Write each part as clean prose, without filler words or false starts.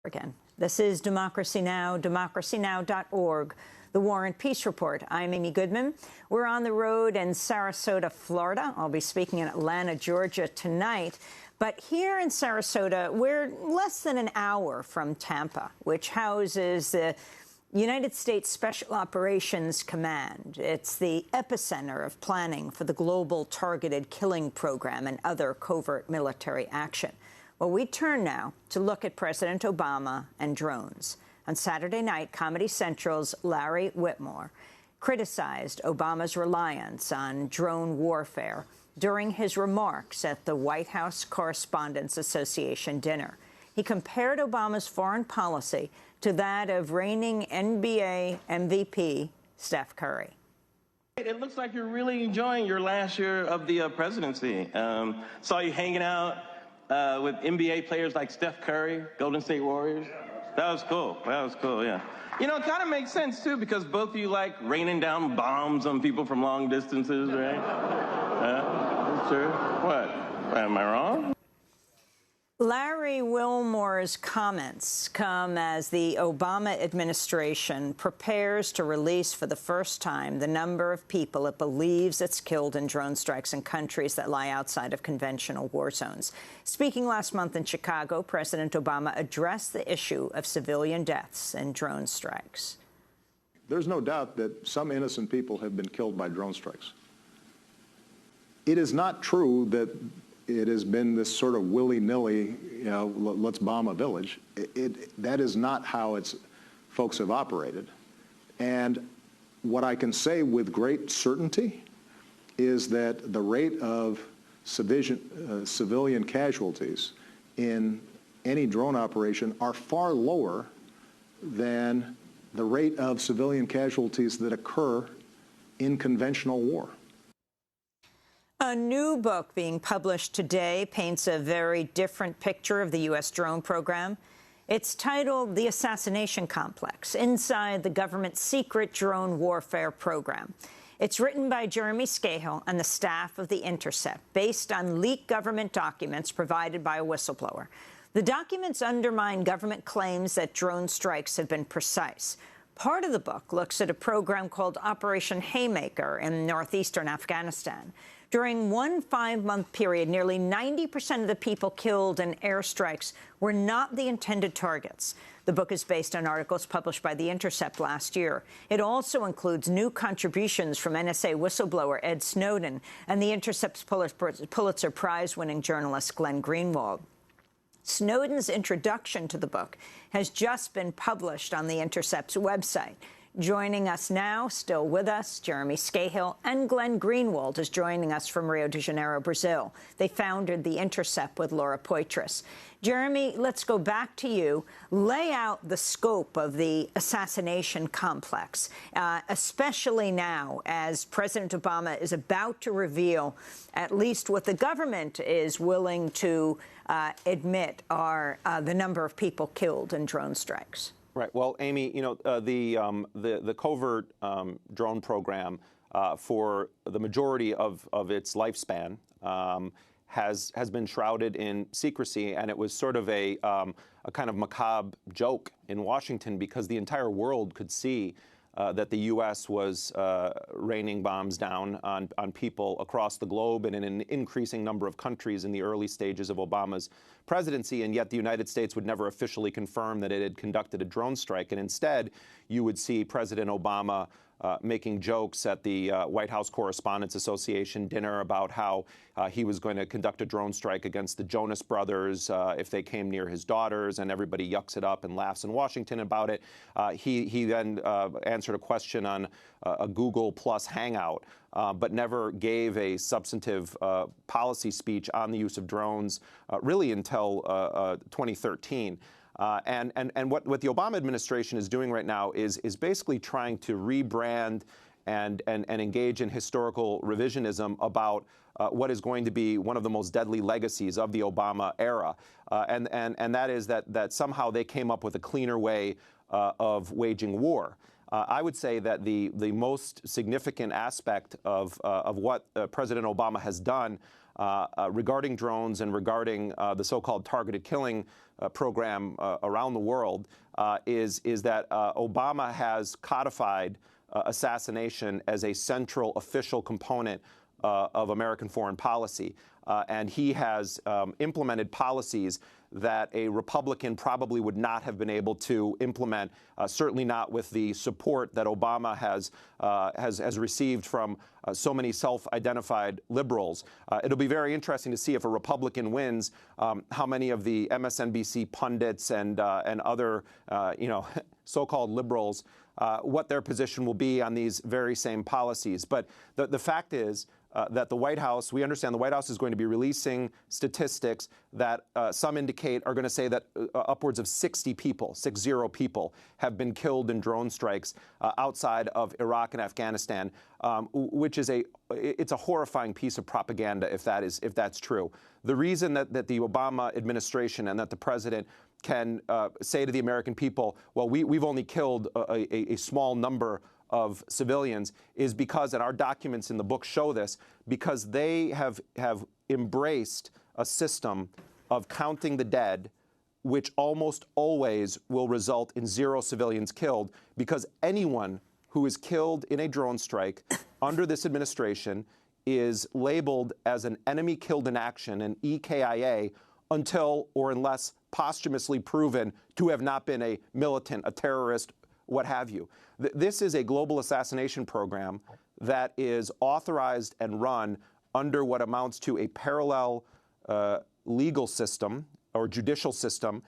Again. This is Democracy Now!, democracynow.org, the War and Peace Report. I'm Amy Goodman. We're on the road in Sarasota, Florida. I'll be speaking in Atlanta, Georgia tonight. But here in Sarasota, we're less than an hour from Tampa, which houses the United States Special Operations Command. It's the epicenter of planning for the global targeted killing program and other covert military action. Well, we turn now to look at President Obama and drones. On Saturday night, Comedy Central's Larry Whitmore criticized Obama's reliance on drone warfare during his remarks at the White House Correspondents Association dinner. He compared Obama's foreign policy to that of reigning NBA MVP Steph Curry. It looks like you're really enjoying your last year of the presidency. Saw you hanging out with NBA players like Steph Curry, Golden State Warriors. That was cool. That was cool, yeah. You know, it kind of makes sense, too, because both of you like raining down bombs on people from long distances, right? Sure. What? Am I wrong? Larry Wilmore's comments come as the Obama administration prepares to release for the first time the number of people it believes it's killed in drone strikes in countries that lie outside of conventional war zones. Speaking last month in Chicago, President Obama addressed the issue of civilian deaths in drone strikes. There's no doubt that some innocent people have been killed by drone strikes. It is not true that it has been this sort of willy-nilly, you know, let's bomb a village. That is not how folks have operated. And what I can say with great certainty is that the rate of civilian casualties in any drone operation are far lower than the rate of civilian casualties that occur in conventional war. A new book being published today paints a very different picture of the U.S. drone program. It's titled The Assassination Complex, Inside the Government's Secret Drone Warfare Program. It's written by Jeremy Scahill and the staff of The Intercept, based on leaked government documents provided by a whistleblower. The documents undermine government claims that drone strikes have been precise. Part of the book looks at a program called Operation Haymaker in northeastern Afghanistan. During one 5-month period, nearly 90% of the people killed in airstrikes were not the intended targets. The book is based on articles published by The Intercept last year. It also includes new contributions from NSA whistleblower Ed Snowden and The Intercept's Pulitzer Prize-winning journalist Glenn Greenwald. Snowden's introduction to the book has just been published on The Intercept's website. Joining us now, still with us, Jeremy Scahill, and Glenn Greenwald is joining us from Rio de Janeiro, Brazil. They founded The Intercept with Laura Poitras. Jeremy, let's go back to you. Lay out the scope of the assassination complex, especially now as President Obama is about to reveal at least what the government is willing to admit are the number of people killed in drone strikes. Right. Well, Amy, you know, the covert drone program for the majority of its lifespan has been shrouded in secrecy, and it was sort of a kind of macabre joke in Washington because the entire world could see that the U.S. was raining bombs down on people across the globe and in an increasing number of countries in the early stages of Obama's presidency, and yet the United States would never officially confirm that it had conducted a drone strike. And instead, you would see President Obama making jokes at the White House Correspondents Association dinner about how he was going to conduct a drone strike against the Jonas Brothers if they came near his daughters, and everybody yucks it up and laughs in Washington about it. He then answered a question on a Google Plus Hangout, but never gave a substantive policy speech on the use of drones really until 2013. And what the Obama administration is doing right now is basically trying to rebrand and engage in historical revisionism about what is going to be one of the most deadly legacies of the Obama era, and that is that somehow they came up with a cleaner way of waging war. I would say that the most significant aspect of what President Obama has done regarding drones and regarding the so-called targeted killing program around the world is that Obama has codified assassination as a central official component of American foreign policy. And he has implemented policies that a Republican probably would not have been able to implement, certainly not with the support that Obama has received from so many self-identified liberals. It'll be very interesting to see if a Republican wins, how many of the MSNBC pundits and other so-called liberals, what their position will be on these very same policies. But the fact is that the White House, we understand the White House is going to be releasing statistics that some indicate are going to say that upwards of 60 people have been killed in drone strikes outside of Iraq and Afghanistan, which is it's a horrifying piece of propaganda if that's true. The reason that the Obama administration and that the president can say to the American people, well, we've only killed a small number of civilians is because, and our documents in the book show this, because they have embraced a system of counting the dead, which almost always will result in 0 civilians killed, because anyone who is killed in a drone strike under this administration is labeled as an enemy killed in action, an EKIA, until or unless posthumously proven to have not been a militant, a terrorist, what have you. This is a global assassination program that is authorized and run under what amounts to a parallel legal system or judicial system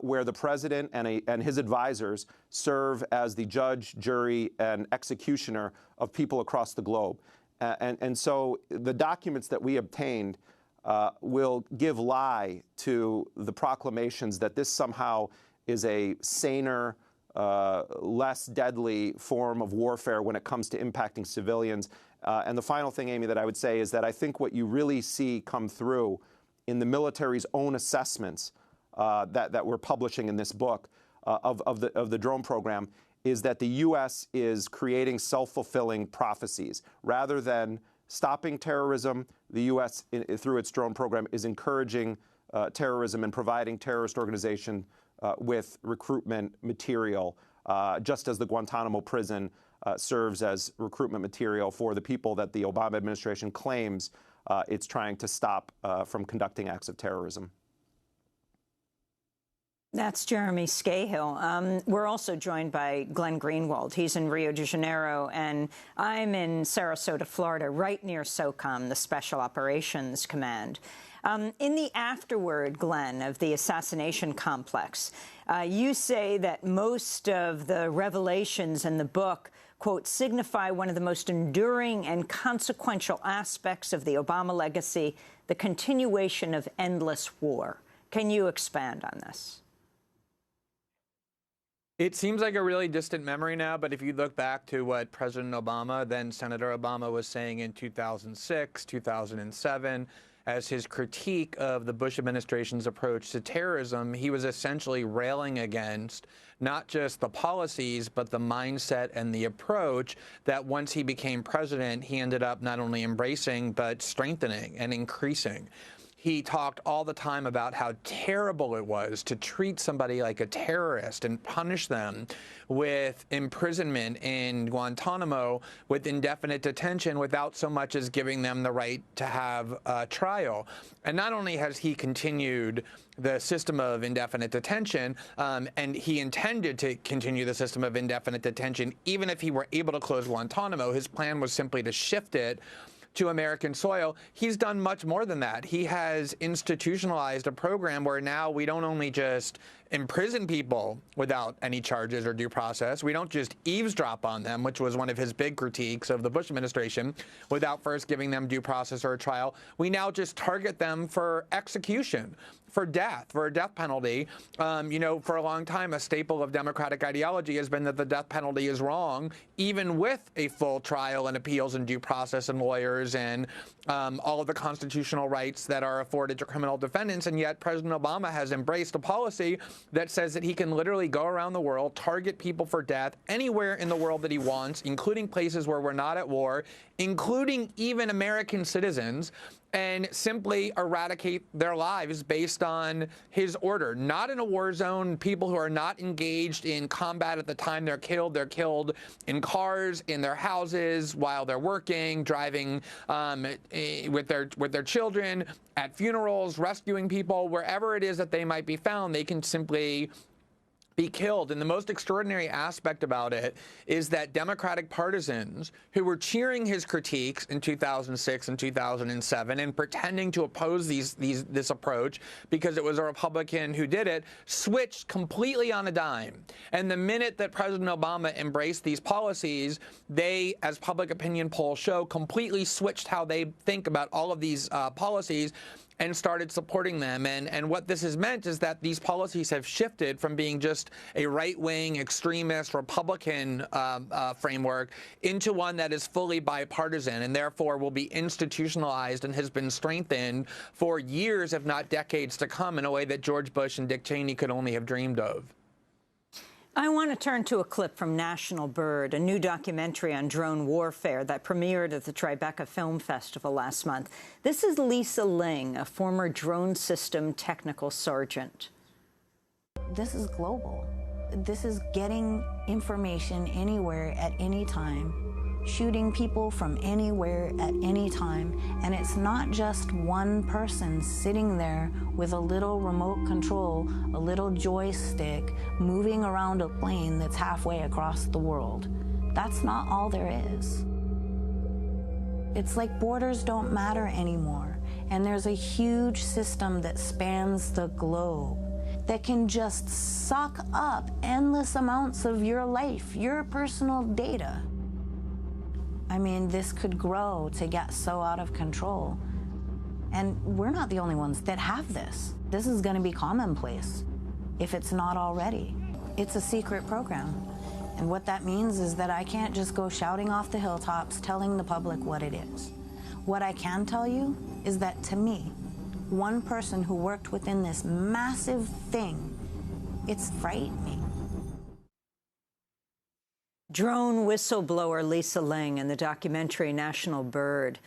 where the president and his advisors serve as the judge, jury, and executioner of people across the globe. And so the documents that we obtained will give lie to the proclamations that this somehow is a saner, less deadly form of warfare when it comes to impacting civilians. And the final thing, Amy, that I would say is that I think what you really see come through in the military's own assessments that we're publishing in this book of the drone program is that the U.S. is creating self-fulfilling prophecies. Rather than stopping terrorism, the U.S., through its drone program, is encouraging terrorism and providing terrorist organization with recruitment material, just as the Guantanamo prison serves as recruitment material for the people that the Obama administration claims it's trying to stop from conducting acts of terrorism. That's Jeremy Scahill. We're also joined by Glenn Greenwald. He's in Rio de Janeiro, and I'm in Sarasota, Florida, right near SOCOM, the Special Operations Command. In the afterword, Glenn, of the assassination complex, you say that most of the revelations in the book, quote, signify one of the most enduring and consequential aspects of the Obama legacy, the continuation of endless war. Can you expand on this? It seems like a really distant memory now, but if you look back to what President Obama, then Senator Obama, was saying in 2006, 2007, as his critique of the Bush administration's approach to terrorism, he was essentially railing against not just the policies, but the mindset and the approach that once he became president, he ended up not only embracing, but strengthening and increasing. He talked all the time about how terrible it was to treat somebody like a terrorist and punish them with imprisonment in Guantanamo with indefinite detention without so much as giving them the right to have a trial. And not only has he continued the system of indefinite detention, and he intended to continue the system of indefinite detention, even if he were able to close Guantanamo, his plan was simply to shift it to American soil. He's done much more than that. He has institutionalized a program where now we don't only just imprison people without any charges or due process. We don't just eavesdrop on them, which was one of his big critiques of the Bush administration, without first giving them due process or a trial. We now just target them for execution, for death, for a death penalty. You know, for a long time, a staple of Democratic ideology has been that the death penalty is wrong, even with a full trial and appeals and due process and lawyers and all of the constitutional rights that are afforded to criminal defendants. And yet President Obama has embraced a policy that says that he can literally go around the world, target people for death anywhere in the world that he wants, including places where we're not at war, including even American citizens, and simply eradicate their lives based on his order. Not in a war zone, people who are not engaged in combat at the time they're killed. They're killed in cars, in their houses, while they're working, driving with their children, at funerals, rescuing people, wherever it is that they might be found, they can simply be killed. And the most extraordinary aspect about it is that Democratic partisans who were cheering his critiques in 2006 and 2007 and pretending to oppose this approach because it was a Republican who did it, switched completely on a dime. And the minute that President Obama embraced these policies, they, as public opinion polls show, completely switched how they think about all of these policies and started supporting them. And what this has meant is that these policies have shifted from being just a right-wing, extremist, Republican framework into one that is fully bipartisan and therefore will be institutionalized and has been strengthened for years, if not decades to come, in a way that George Bush and Dick Cheney could only have dreamed of. I want to turn to a clip from National Bird, a new documentary on drone warfare that premiered at the Tribeca Film Festival last month. This is Lisa Ling, a former drone system technical sergeant. This is global. This is getting information anywhere at any time, shooting people from anywhere at any time. And it's not just one person sitting there with a little remote control, a little joystick, moving around a plane that's halfway across the world. That's not all there is. It's like borders don't matter anymore. And there's a huge system that spans the globe that can just suck up endless amounts of your life, your personal data. I mean, this could grow to get so out of control. And we're not the only ones that have this. This is going to be commonplace, if it's not already. It's a secret program. And what that means is that I can't just go shouting off the hilltops telling the public what it is. What I can tell you is that, to me, one person who worked within this massive thing, it's frightening. Drone whistleblower Lisa Ling in the documentary National Bird.